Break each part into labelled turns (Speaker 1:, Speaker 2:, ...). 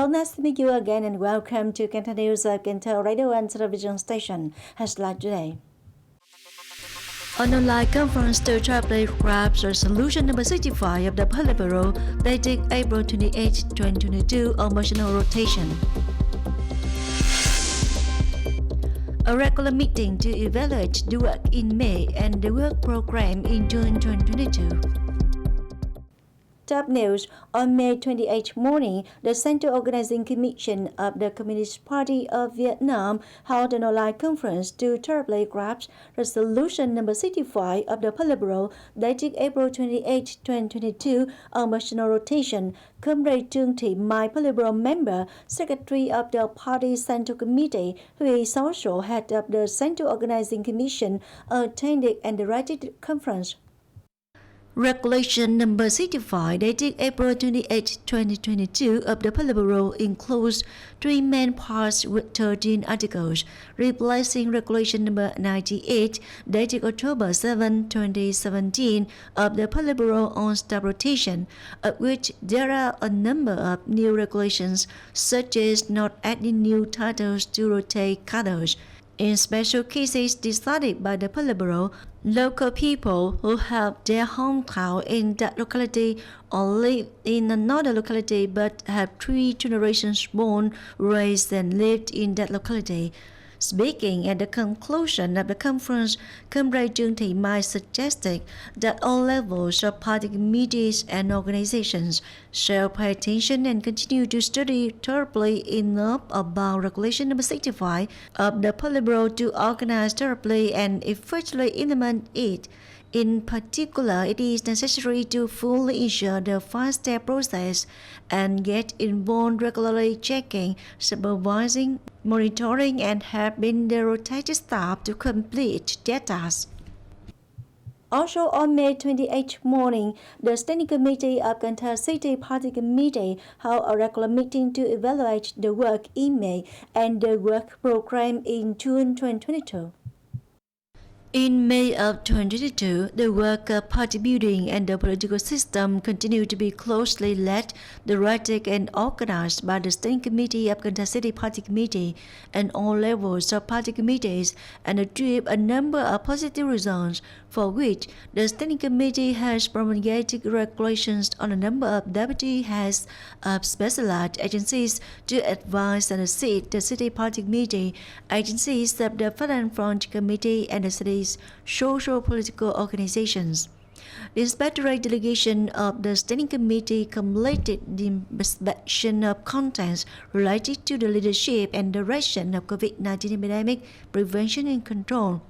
Speaker 1: Hello, nice to meet you again and welcome to Cần Thơ News of Cần Thơ Radio and Television Station. Headline today. An online conference to try grabs resolution number 65 of the Politburo dated April 28, 2022 on motional rotation. A regular meeting to evaluate the work in May and the work program in June 2022. Top news. On May 28 morning, the Central Organizing Commission of the Communist Party of Vietnam held an online conference to thoroughly grasp resolution number 65 of the Politburo dated April 28, 2022 on national rotation. Comrade Chương, my Politburo member, secretary of the party Central Committee, who is also head of the Central Organizing Commission, attended and directed the conference. Regulation number 65 dated April 28, 2022 of the Politburo includes 3 main parts with 13 articles, replacing Regulation number 98 dated October 7, 2017 of the Politburo on staff rotation, of which there are a number of new regulations, such as not adding new titles to rotate cadres. In special cases decided by the Politburo, local people who have their hometown in that locality or live in another locality but have 3 generations born, raised and lived in that locality. Speaking at the conclusion of the conference, Comrade Chương Mai suggested that all levels of party committees and organizations shall pay attention and continue to study thoroughly enough about Regulation number 65 of the Politburo to organize thoroughly and effectively implement it. In particular, it is necessary to fully ensure the 5-step process and get involved regularly checking, supervising, monitoring, and helping the rotated staff to complete their tasks. Also on May 28 morning, the Standing Committee of Cần Thơ City Party Committee held a regular meeting to evaluate the work in May and the work program in June 2022. In May of 2022, the work of party building and the political system continued to be closely led, directed and organized by the Standing Committee of Cần Thơ City Party Committee and all levels of party committees and achieved a number of positive results, for which the Standing Committee has promulgated regulations on a number of deputy heads of specialized agencies to advise and assist the City Party Committee, agencies of the Federal Front Committee and the city's social political organizations. The inspectorate delegation of the Standing Committee completed the inspection of contents related to the leadership and direction of COVID-19 epidemic prevention and control.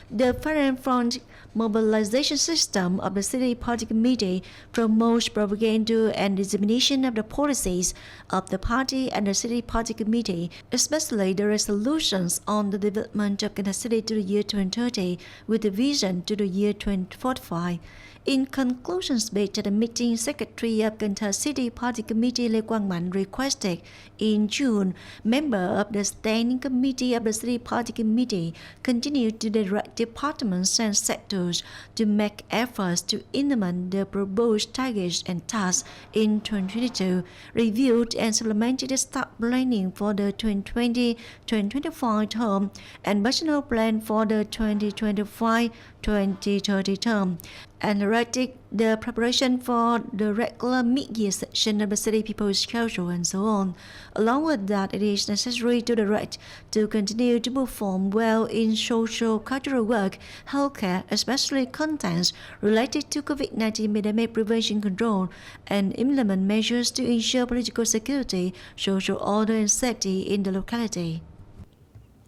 Speaker 1: The Federal Front mobilization system of the City Party Committee promotes propaganda and dissemination of the policies of the party and the City Party Committee, especially the resolutions on the development of Cần Thơ City to the year 2030 with the vision to the year 2045. In conclusion speech at the meeting, Secretary of Cần Thơ City Party Committee Lê Quang Mạnh requested in June, members of the Standing Committee of the City Party Committee continue to direct departments and sectors to make efforts to implement the proposed targets and tasks in 2022, reviewed and supplemented the staff planning for the 2020-2025 term and national plan for the 2025-2030 term, and directed the preparation for the regular mid-year session of the City People's Council and so on. Along with that, it is necessary to direct to continue to perform well in social cultural work, healthcare, especially contents related to COVID-19 epidemic prevention control, and implement measures to ensure political security, social order and safety in the locality.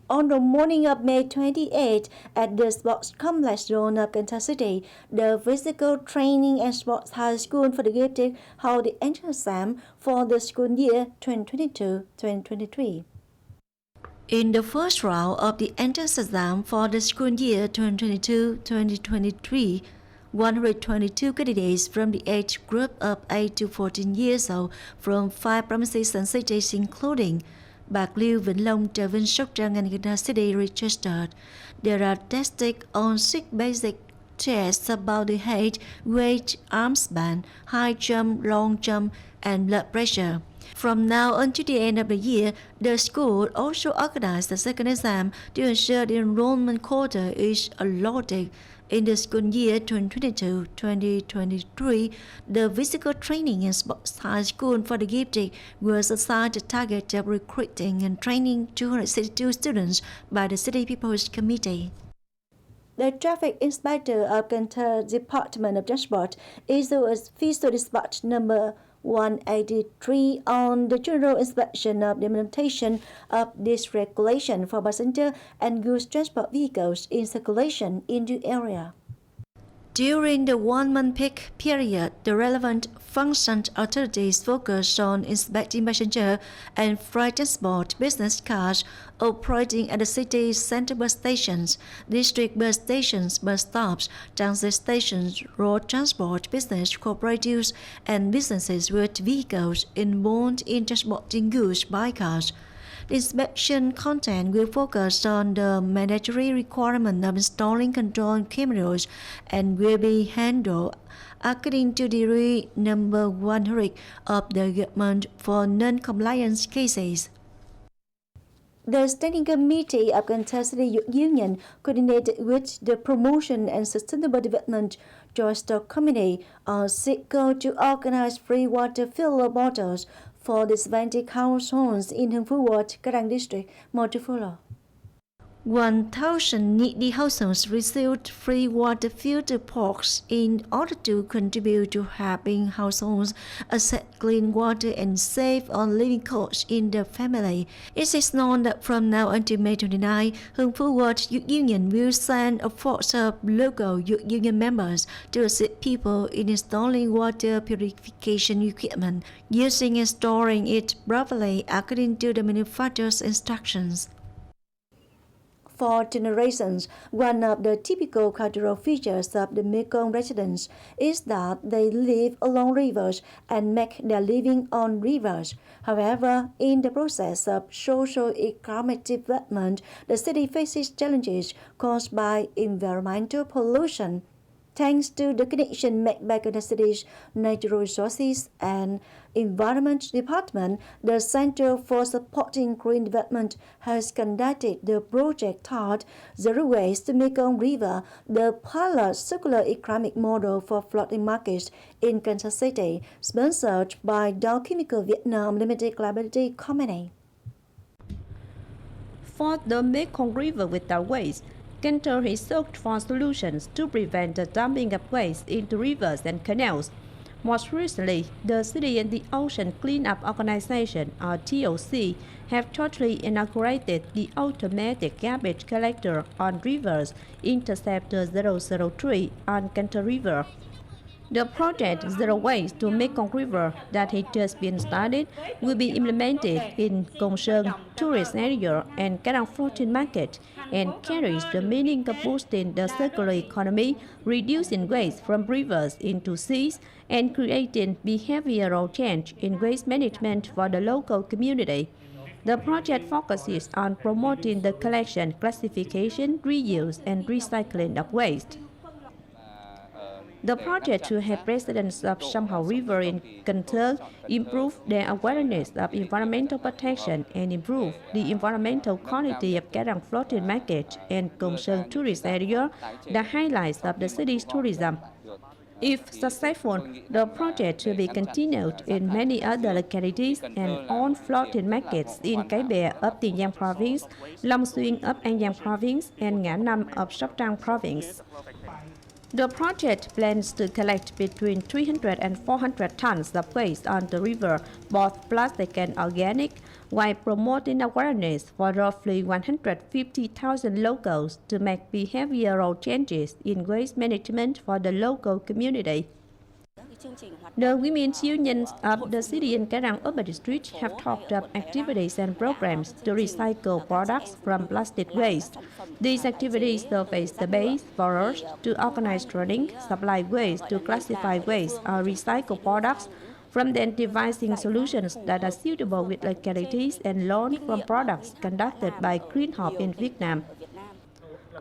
Speaker 1: On the morning of May 28, at the Sports Complex Zone of Cần Thơ City, the Physical Training and Sports High School for the Gifted held the entrance exam for the school year 2022-2023. In the first round of the entrance exam for the school year 2022-2023, 122 candidates from the age group of 8 to 14 years old from 5 provinces and cities including Bạc Liêu, Vĩnh Long, Trà Vinh, Sóc Trăng, and Cần Thơ City registered. There are tested on 6 basic tests about the height, weight, arm span, high jump, long jump, and blood pressure. From now until the end of the year, the school also organized the second exam to ensure the enrollment quota is allotted. In the school year 2022-2023, the physical training and sports high school for the gifted was assigned the target of recruiting and training 262 students by the City People's Committee. The traffic inspector of Cần Thơ Department of Transport issued official dispatch number 183 on the general inspection of the implementation of this regulation for passenger and goods transport vehicles in circulation in the area. During the one-month peak period, the relevant function authorities focused on inspecting passenger and freight transport business cars operating at the city's central bus stations, district bus stations, bus stops, transit stations, road transport business cooperatives, and businesses with vehicles involved in transporting goods by cars. The inspection content will focus on the mandatory requirement of installing control cameras and will be handled according to the rule number 100 of the government for non-compliance cases. The Standing Committee of Cần Thơ City Youth Union coordinated with the Promotion and Sustainable Development Joint Stock Committee on SICO to organize free water filler bottles for disadvantaged households in Hưng Lợi, Karang District, Politburo. 1,000 needy households received free water filter pots in order to contribute to helping households access clean water and save on living costs in the family. It is known that from now until May 29, Hưng Lợi Youth Union will send a force of local youth union members to assist people in installing water purification equipment, using and storing it properly according to the manufacturer's instructions. For generations, one of the typical cultural features of the Mekong residents is that they live along rivers and make their living on rivers. However, in the process of socio-economic development, the city faces challenges caused by environmental pollution. Thanks to the connection made by the city's natural resources and Environment Department, the Center for Supporting Green Development has conducted the project titled Zero Waste to Mekong River, the pilot circular economic model for floating markets in Cần Thơ City, sponsored by Dow Chemical Vietnam Limited Liability Company.
Speaker 2: For the Mekong River without waste, Cần Thơ has sought for solutions to prevent the dumping of waste into rivers and canals. Most recently, the City and the Ocean Cleanup Organization, or TOC, have totally inaugurated the automatic garbage collector on rivers, Interceptor 003 on Cần Thơ River. The project Zero Waste to Mekong River that has just been started will be implemented in Công Sơn tourist area and Karang floating market and carries the meaning of boosting the circular economy, reducing waste from rivers into seas, and creating behavioral change in waste management for the local community. The project focuses on promoting the collection, classification, reuse, and recycling of waste. The project will have residents of Sông River in Cần Thơ improve their awareness of environmental protection and improve the environmental quality of Karang floating market and Công Sơn tourist area, the highlights of the city's tourism. If successful, the project will be continued in many other localities and on floating markets in Cái Bè of Tiền Giang Province, Long Xuyên of An Giang Province, and Ngã Năm of Sóc Trăng Province. The project plans to collect between 300 and 400 tons of waste on the river, both plastic and organic, while promoting awareness for roughly 150,000 locals to make behavioral changes in waste management for the local community. The women's unions of the city and Karang Urban District have talked of activities and programs to recycle products from plastic waste. These activities serve as the base for us to organize training, supply waste to classify waste or recycle products, from then devising solutions that are suitable with localities and learn from products conducted by Green Hub in Vietnam.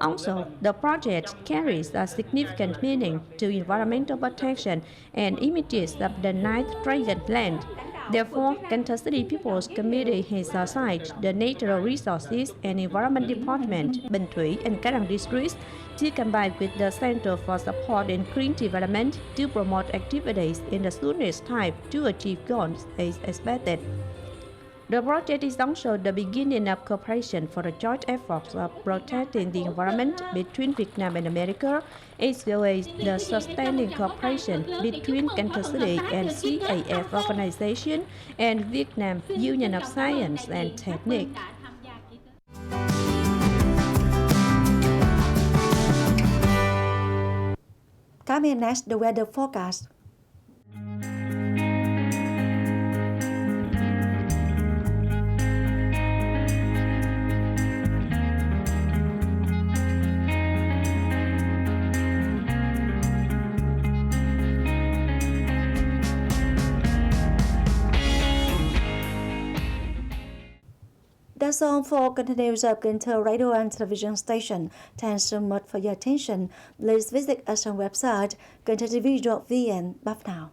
Speaker 2: Also, the project carries a significant meaning to environmental protection and images of the Ninth Dragon Land. Therefore, Cần Thơ City People's Committee has assigned the Natural Resources and Environment Department, Bình Thủy and Karang districts to combine with the Center for Support and Green Development to promote activities in the soonest time to achieve goals as expected. The project is also the beginning of cooperation for the joint efforts of protecting the environment between Vietnam and America, as well as the sustaining cooperation between Cần Thơ City and CAF Organization and Vietnam Union of Science and Technique.
Speaker 1: Coming next, the weather forecast. That's all for continuous of Cần Thơ radio and television station. Thanks so much for your attention. Please visit us on website kenthtv.vn. Bye for now.